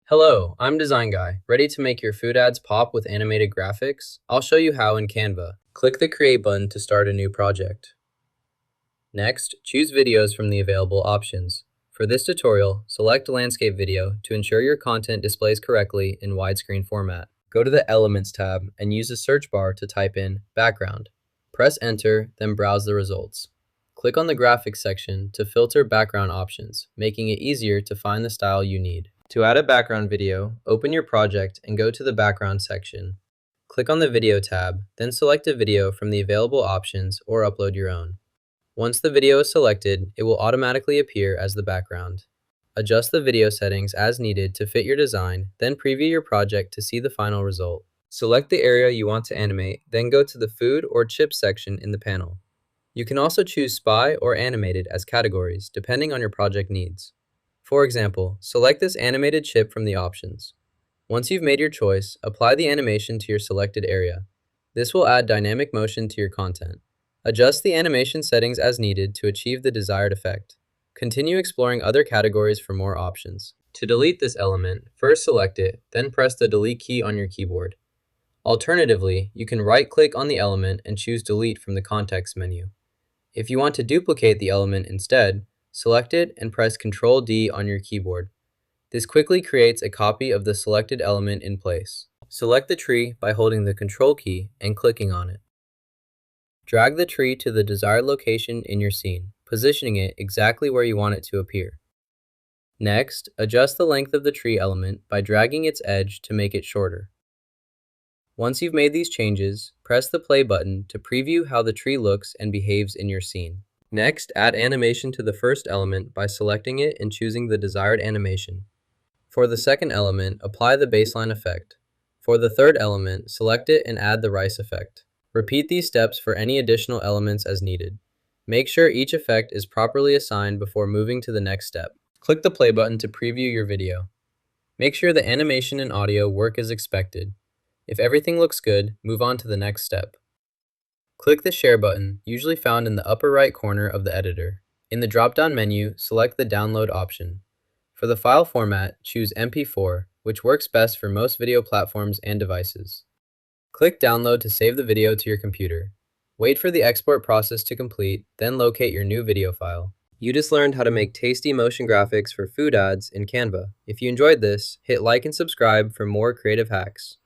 Hello, I'm Design Guy, ready to make your food ads pop with animated graphics? I'll show you how in Canva. Click the Create button to start a new project. Next, choose videos from the available options. For this tutorial, select Landscape Video to ensure your content displays correctly in widescreen format. Go to the Elements tab and use the search bar to type in Background. Press Enter, then browse the results. Click on the Graphics section to filter background options, making it easier to find the style you need. To add a background video, open your project and go to the Background section. Click on the Video tab, then select a video from the available options or upload your own. Once the video is selected, it will automatically appear as the background. Adjust the video settings as needed to fit your design, then preview your project to see the final result. Select the area you want to animate, then go to the Food or Chips section in the panel. You can also choose Spy or Animated as categories, depending on your project needs. For example, select this animated chip from the options. Once you've made your choice, apply the animation to your selected area. This will add dynamic motion to your content. Adjust the animation settings as needed to achieve the desired effect. Continue exploring other categories for more options. To delete this element, first select it, then press the Delete key on your keyboard. Alternatively, you can right-click on the element and choose Delete from the context menu. If you want to duplicate the element instead, select it and press Ctrl D on your keyboard. This quickly creates a copy of the selected element in place. Select the tree by holding the Ctrl key and clicking on it. Drag the tree to the desired location in your scene, positioning it exactly where you want it to appear. Next, adjust the length of the tree element by dragging its edge to make it shorter. Once you've made these changes, press the play button to preview how the tree looks and behaves in your scene. Next, add animation to the first element by selecting it and choosing the desired animation. For the second element, apply the baseline effect. For the third element, select it and add the rice effect. Repeat these steps for any additional elements as needed. Make sure each effect is properly assigned before moving to the next step. Click the play button to preview your video. Make sure the animation and audio work as expected. If everything looks good, move on to the next step. Click the Share button, usually found in the upper right corner of the editor. In the drop-down menu, select the Download option. For the file format, choose MP4, which works best for most video platforms and devices. Click Download to save the video to your computer. Wait for the export process to complete, then locate your new video file. You just learned how to make tasty motion graphics for food ads in Canva. If you enjoyed this, hit like and subscribe for more creative hacks.